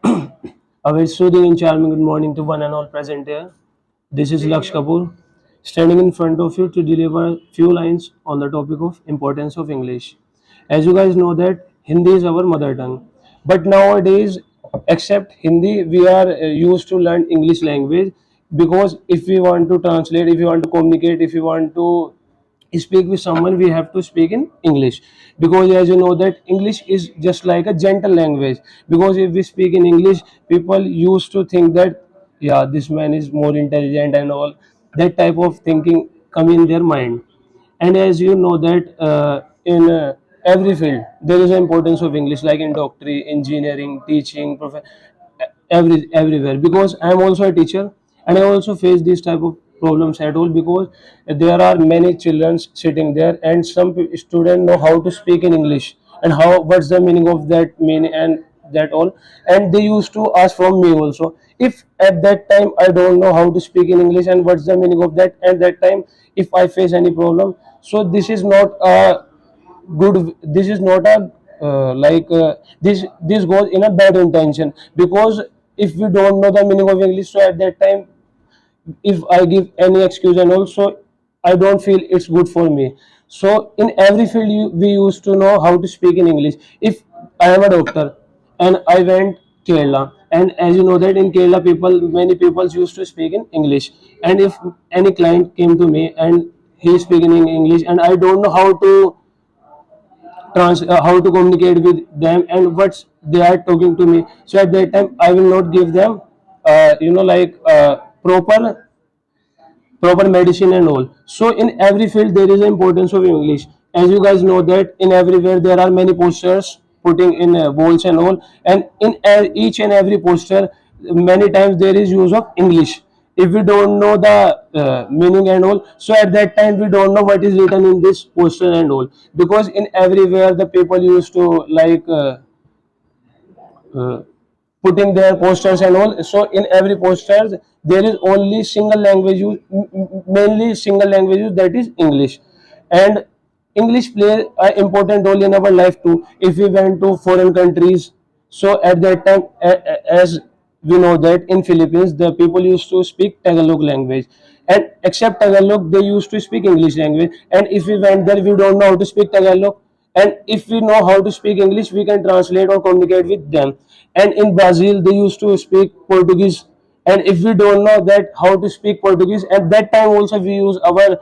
A very soothing and charming good morning to one and all present here. This is Laksh Kapoor, standing in front of you to deliver a few lines on the topic of importance of English. As you guys know that Hindi is our mother tongue, but nowadays, except Hindi, we are used to learn English language because if we want to translate, if we want to communicate, if we want to speak with someone, we have to speak in English, because as you know that English is just like a gentle language. Because if we speak in English, people used to think that, yeah, this man is more intelligent and all, that type of thinking come in their mind. And as you know that in every field there is an importance of English, like in doctor, engineering, teaching, everywhere. Because I am also a teacher, and I also face these type of problems at all, because there are many children sitting there, and some students know how to speak in English and how what's the meaning of that meaning and that all, and they used to ask from me also. If at that time I don't know how to speak in English and what's the meaning of that, at that time if I face any problem, so this is not a good, this is not a this goes in a bad intention. Because if we don't know the meaning of English, so at that time if I give any excuse and also, I don't feel it's good for me. So in every field we used to know how to speak in English. If I am a doctor and I went Kerala, and as you know that in Kerala many people used to speak in English, and if any client came to me and he is speaking in English and I don't know how to how to communicate with them and what they are talking to me, so at that time I will not give them proper medicine and all. So in every field there is an importance of English. As you guys know that in everywhere there are many posters putting in walls and all, and in each and every poster many times there is use of English. If we don't know the meaning and all, so at that time we don't know what is written in this poster and all. Because in everywhere the people used to uh, putting their posters and all. So in every posters there is only single language use, mainly single language use, that is English. And English plays an important role in our life too. If we went to foreign countries, so at that time, as we know that in Philippines the people used to speak Tagalog language, and except Tagalog they used to speak English language. And if we went there, we don't know how to speak Tagalog, and if we know how to speak English, we can translate or communicate with them. And in Brazil they used to speak Portuguese, and if we don't know that how to speak Portuguese, at that time also we use our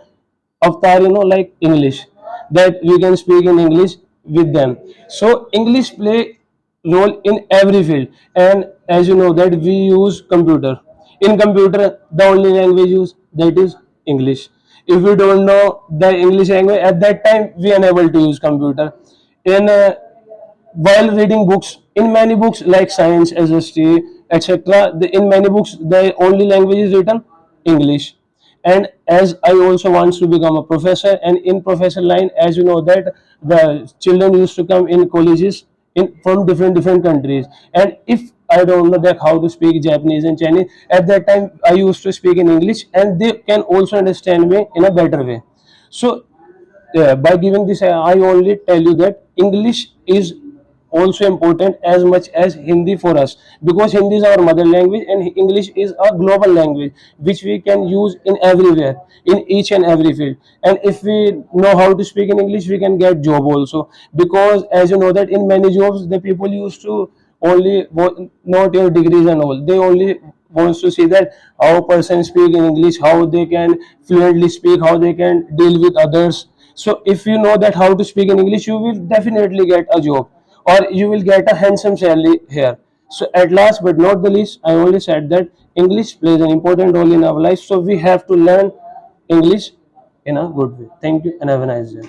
avatar, like English, that we can speak in English with them. So English play role in every field. And as you know that we use computer. In computer the only language used, that is English. If we don't know the English language, at that time we are unable to use computer. In while reading books, in many books like science, SST, etc., in many books the only language is written English. And as I also wants to become a professor, and in professor line, as you know that the children used to come in colleges in from different countries. And if I don't know that how to speak Japanese and Chinese, at that time I used to speak in English, and they can also understand me in a better way. So by giving this, I only tell you that English is also important as much as Hindi for us, because Hindi is our mother language and English is a global language which we can use in everywhere, in each and every field. And if we know how to speak in English, we can get job also. Because as you know that in many jobs the people used to only not your degrees and all, they only wants to see that how a person speak in English, how they can fluently speak, how they can deal with others. So if you know that how to speak in English, you will definitely get a job, or you will get a handsome salary here. So at last but not the least, I only said that English plays an important role in our life, so we have to learn English in a good way. Thank you and have a nice day.